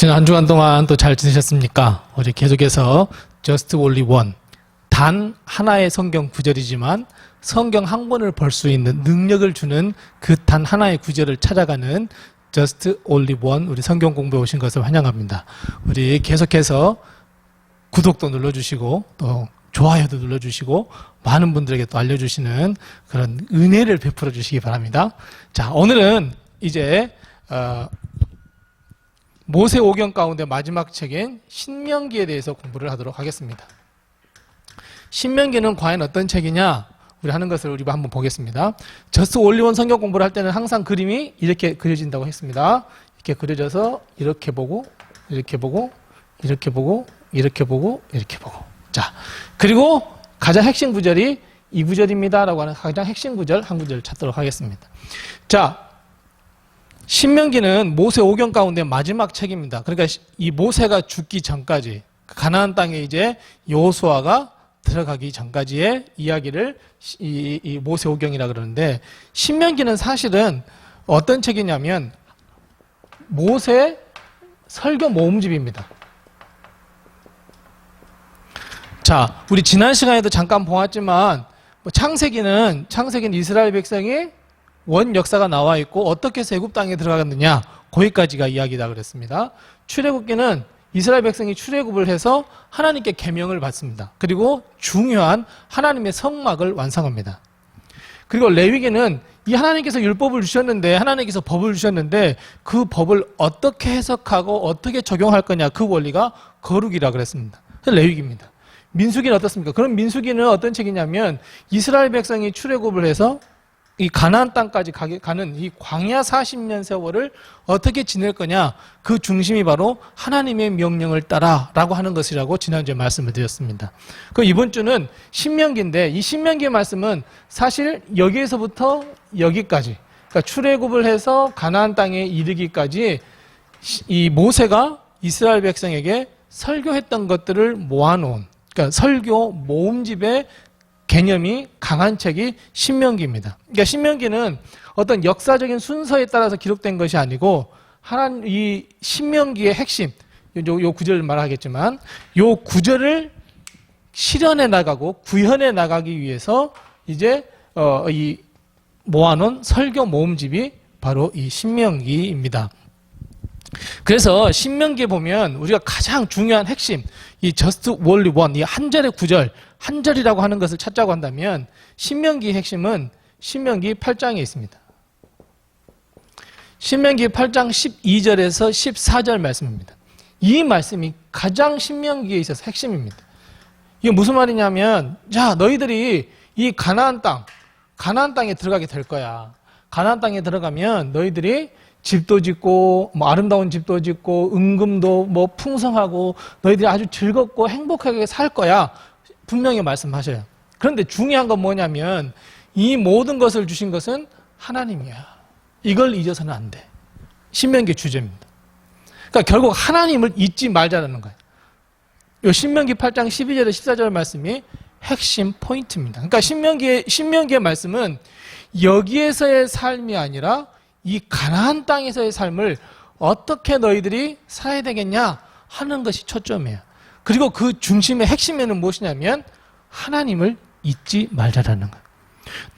지난 한 주간 동안 또 잘 지내셨습니까? 우리 계속해서 Just Only One, 단 하나의 성경 구절이지만 성경 한 권을 볼 수 있는 능력을 주는 그 단 하나의 구절을 찾아가는 Just Only One, 우리 성경 공부에 오신 것을 환영합니다. 우리 계속해서 구독도 눌러주시고 또 좋아요도 눌러주시고 많은 분들에게 또 알려주시는 그런 은혜를 베풀어 주시기 바랍니다. 자, 오늘은 이제 모세 오경 가운데 마지막 책인 신명기에 대해서 공부를 하도록 하겠습니다. 신명기는 과연 어떤 책이냐? 우리 하는 것을 우리 한번 보겠습니다. 저스트 올리원 성경 공부를 할 때는 항상 그림이 이렇게 그려진다고 했습니다. 이렇게 그려져서 이렇게 보고 이렇게 보고 이렇게 보고 이렇게 보고 이렇게 보고. 자, 그리고 가장 핵심 구절이 이 구절입니다 라고 하는 가장 핵심 구절 한 구절을 찾도록 하겠습니다. 자, 신명기는 모세 오경 가운데 마지막 책입니다. 그러니까 이 모세가 죽기 전까지 가나안 땅에 이제 여호수아가 들어가기 전까지의 이야기를 이 모세 오경이라 그러는데, 신명기는 사실은 어떤 책이냐면 모세 설교 모음집입니다. 자, 우리 지난 시간에도 잠깐 보았지만 창세기는 이스라엘 백성이 원 역사가 나와 있고 어떻게 해서 애굽 땅에 들어갔느냐, 거기까지가 이야기다 그랬습니다. 출애굽기는 이스라엘 백성이 출애굽을 해서 하나님께 계명을 받습니다. 그리고 중요한 하나님의 성막을 완성합니다. 그리고 레위기는 이 하나님께서 율법을 주셨는데, 하나님께서 법을 주셨는데 그 법을 어떻게 해석하고 어떻게 적용할 거냐, 그 원리가 거룩이라 그랬습니다. 그래서 레위기입니다. 민수기는 어떻습니까? 그럼 민수기는 어떤 책이냐면 이스라엘 백성이 출애굽을 해서 이 가나안 땅까지 가는 이 광야 40년 세월을 어떻게 지낼 거냐, 그 중심이 바로 하나님의 명령을 따라라고 하는 것이라고 지난주에 말씀을 드렸습니다. 그 이번 주는 신명기인데, 이 신명기의 말씀은 사실 여기에서부터 여기까지, 그러니까 출애굽을 해서 가나안 땅에 이르기까지 이 모세가 이스라엘 백성에게 설교했던 것들을 모아놓은, 그러니까 설교 모음집의 개념이 강한 책이 신명기입니다. 그러니까 신명기는 어떤 역사적인 순서에 따라서 기록된 것이 아니고, 이 신명기의 핵심, 요 구절을 말하겠지만, 요 구절을 실현해 나가고 구현해 나가기 위해서 이제 이 모아놓은 설교 모음집이 바로 이 신명기입니다. 그래서 신명기에 보면 우리가 가장 중요한 핵심, 이 just only one, 이 한 절의 구절, 한 절이라고 하는 것을 찾자고 한다면 신명기의 핵심은 신명기 8장에 있습니다. 신명기 8장 12절에서 14절 말씀입니다. 이 말씀이 가장 신명기에 있어서 핵심입니다. 이게 무슨 말이냐면, 자, 너희들이 이 가나안 땅에 들어가게 될 거야. 가나안 땅에 들어가면 너희들이 집도 짓고, 아름다운 집도 짓고, 은금도 풍성하고, 너희들이 아주 즐겁고 행복하게 살 거야. 분명히 말씀하셔요. 그런데 중요한 건 뭐냐면, 이 모든 것을 주신 것은 하나님이야. 이걸 잊어서는 안 돼. 신명기 주제입니다. 그러니까 결국 하나님을 잊지 말자라는 거예요. 이 신명기 8장 12절에 14절 말씀이 핵심 포인트입니다. 그러니까 신명기의 말씀은 여기에서의 삶이 아니라 이 가나안 땅에서의 삶을 어떻게 너희들이 살아야 되겠냐 하는 것이 초점이에요. 그리고 그 중심의 핵심에는 무엇이냐면 하나님을 잊지 말자라는 거예요.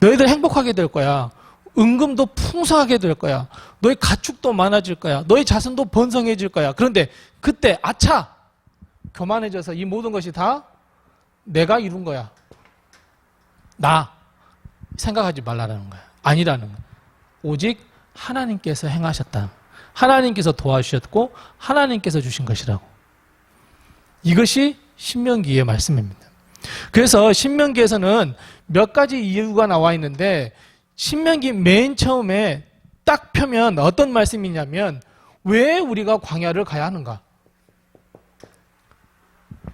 너희들 행복하게 될 거야. 은금도 풍성하게 될 거야. 너희 가축도 많아질 거야. 너희 자손도 번성해질 거야. 그런데 그때 아차! 교만해져서 이 모든 것이 다 내가 이룬 거야. 나 생각하지 말라는 거야. 아니라는 거야. 오직 하나님께서 행하셨다. 하나님께서 도와주셨고 하나님께서 주신 것이라고. 이것이 신명기의 말씀입니다. 그래서 신명기에서는 몇 가지 이유가 나와 있는데, 신명기 맨 처음에 딱 펴면 어떤 말씀이냐면, 왜 우리가 광야를 가야 하는가?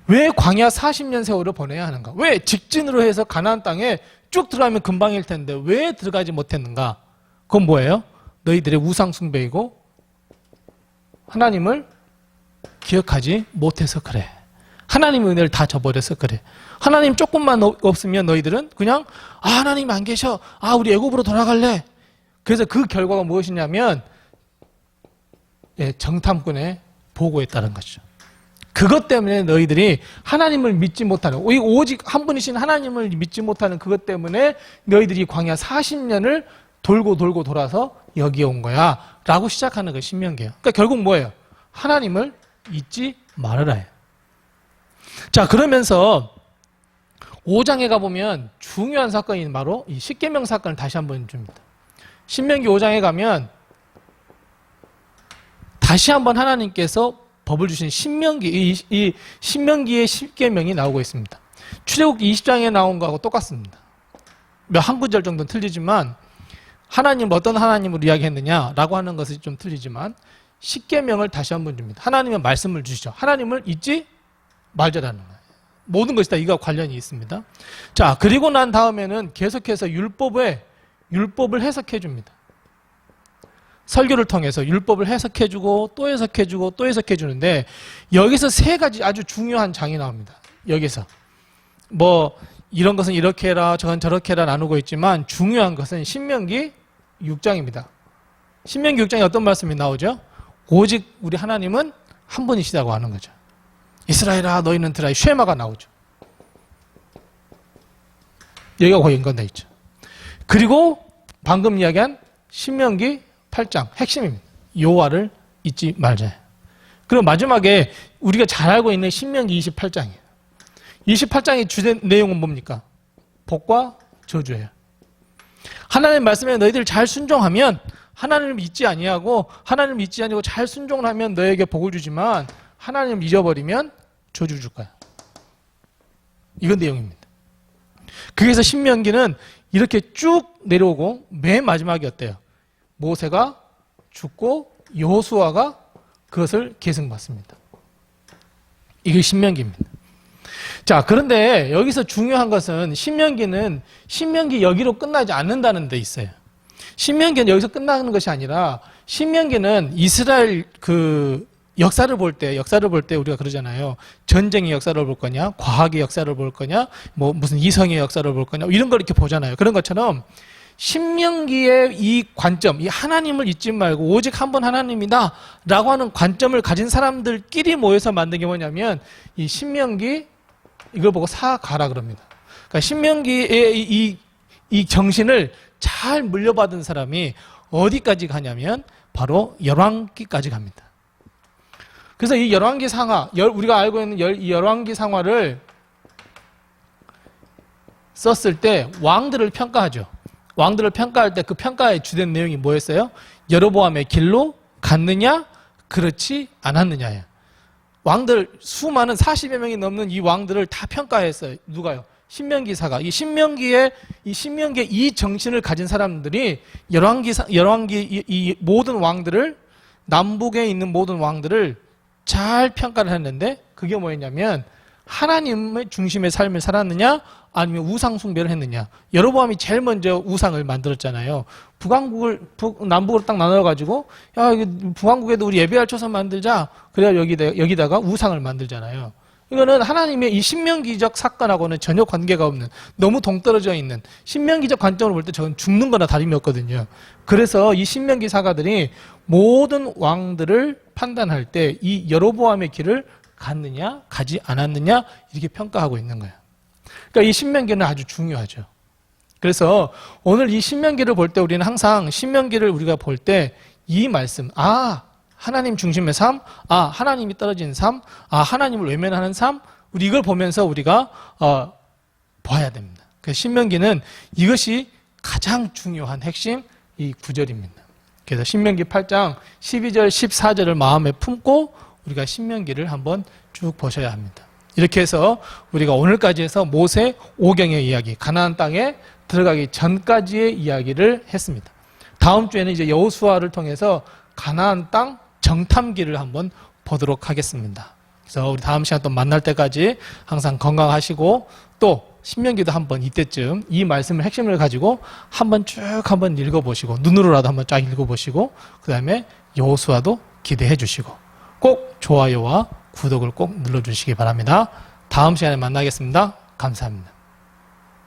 왜 광야 40년 세월을 보내야 하는가? 왜 직진으로 해서 가나안 땅에 쭉 들어가면 금방일 텐데 왜 들어가지 못했는가? 그건 뭐예요? 너희들의 우상 숭배이고 하나님을 기억하지 못해서 그래. 하나님의 은혜를 다 저버려서 그래. 하나님 조금만 없으면 너희들은 그냥 하나님 안 계셔. 우리 애굽으로 돌아갈래. 그래서 그 결과가 무엇이냐면 정탐꾼의 보고했다는 것이죠. 그것 때문에 너희들이 하나님을 믿지 못하는, 오직 한 분이신 하나님을 믿지 못하는 그것 때문에 너희들이 광야 40년을 돌고 돌아서 여기에 온 거야 라고 시작하는 게 신명기예요. 그러니까 결국 뭐예요? 하나님을 잊지 말아라 해요. 자, 그러면서 5장에 가보면 중요한 사건이 바로 이 십계명 사건을 다시 한번 줍니다. 신명기 5장에 가면 다시 한번 하나님께서 법을 주신 신명기, 이 신명기의 십계명이 나오고 있습니다. 출애굽기 20장에 나온 거하고 똑같습니다. 한 구절 정도는 틀리지만 하나님 어떤 하나님을 이야기했느냐라고 하는 것이 좀 틀리지만 십계명을 다시 한번 줍니다. 하나님의 말씀을 주시죠. 하나님을 잊지 말자라는 거예요. 모든 것이 다 이가 관련이 있습니다. 자, 그리고 난 다음에는 계속해서 율법을 해석해 줍니다. 설교를 통해서 율법을 해석해주고 또 해석해주고 또 해석해주는데 여기서 세 가지 아주 중요한 장이 나옵니다. 여기서 뭐 이런 것은 이렇게 해라 저건 저렇게 해라 나누고 있지만 중요한 것은 신명기 6장입니다. 신명기 6장에 어떤 말씀이 나오죠? 오직 우리 하나님은 한 분이시다고 하는 거죠. 이스라엘아 너희는 들으라 쉐마가 나오죠. 여기가 거의 연관되어 있죠. 그리고 방금 이야기한 신명기 8장 핵심입니다. 여호와를 잊지 말자. 그리고 마지막에 우리가 잘 알고 있는 신명기 28장이에요. 28장의 주된 내용은 뭡니까? 복과 저주예요. 하나님의 말씀에 너희들 잘 순종하면 하나님을 잊지 아니하고 하나님을 잊지 아니하고 잘 순종을 하면 너에게 복을 주지만 하나님을 잊어버리면 저주를 줄 거야. 이건 내용입니다. 그래서 신명기는 이렇게 쭉 내려오고 맨 마지막이 어때요? 모세가 죽고 여호수아가 그것을 계승받습니다. 이게 신명기입니다. 자, 그런데 여기서 중요한 것은 신명기 여기로 끝나지 않는다는 데 있어요. 신명기는 여기서 끝나는 것이 아니라 신명기는 이스라엘 역사를 볼 때 우리가 그러잖아요. 전쟁의 역사를 볼 거냐, 과학의 역사를 볼 거냐, 뭐 무슨 이성의 역사를 볼 거냐, 이런 걸 이렇게 보잖아요. 그런 것처럼 신명기의 이 관점, 이 하나님을 잊지 말고 오직 한 분 하나님이다 라고 하는 관점을 가진 사람들끼리 모여서 만든 게 뭐냐면 이 신명기 이걸 보고 사가라 그럽니다. 그러니까 신명기의 이 정신을 잘 물려받은 사람이 어디까지 가냐면 바로 열왕기까지 갑니다. 그래서 이 열왕기 상하, 우리가 알고 있는 이 열왕기 상하를 썼을 때 왕들을 평가하죠. 왕들을 평가할 때 그 평가의 주된 내용이 뭐였어요? 여로보암의 길로 갔느냐, 그렇지 않았느냐예요. 왕들 수많은 40여 명이 넘는 이 왕들을 다 평가했어요. 누가요? 신명기사가. 이 신명기의 이 정신을 가진 사람들이 열왕기 이 모든 왕들을 남북에 있는 모든 왕들을 잘 평가를 했는데 그게 뭐였냐면 하나님의 중심의 삶을 살았느냐 아니면 우상 숭배를 했느냐. 여로보암이 제일 먼저 우상을 만들었잖아요. 남북으로 딱 나눠가지고 야 북왕국에도 우리 예배할 초선 만들자. 그래야 여기다가 우상을 만들잖아요. 이거는 하나님의 이 신명기적 사건하고는 전혀 관계가 없는 너무 동떨어져 있는 신명기적 관점으로 볼 때 저건 죽는 거나 다름이 없거든요. 그래서 이 신명기 사가들이 모든 왕들을 판단할 때 이 여로보암의 길을 갔느냐 가지 않았느냐 이렇게 평가하고 있는 거예요. 그러니까 이 신명기는 아주 중요하죠. 그래서 오늘 이 신명기를 볼 때 우리는 항상 신명기를 우리가 볼 때 이 말씀 하나님 중심의 삶, 하나님이 떨어진 삶, 하나님을 외면하는 삶, 우리 이걸 보면서 우리가 봐야 됩니다. 그래서 신명기는 이것이 가장 중요한 핵심 이 구절입니다. 그래서 신명기 8장 12절, 14절을 마음에 품고 우리가 신명기를 한번 쭉 보셔야 합니다. 이렇게 해서 우리가 오늘까지 해서 모세 오경의 이야기, 가나안 땅에 들어가기 전까지의 이야기를 했습니다. 다음 주에는 이제 여호수아를 통해서 가나안 땅 정탐기를 한번 보도록 하겠습니다. 그래서 우리 다음 시간 또 만날 때까지 항상 건강하시고 또 신명기도 한번 이때쯤 이 말씀의 핵심을 가지고 한번 쭉 한번 읽어보시고 눈으로라도 한번 쫙 읽어보시고 그 다음에 여호수아도 기대해 주시고 꼭 좋아요와 구독을 꼭 눌러주시기 바랍니다. 다음 시간에 만나겠습니다. 감사합니다.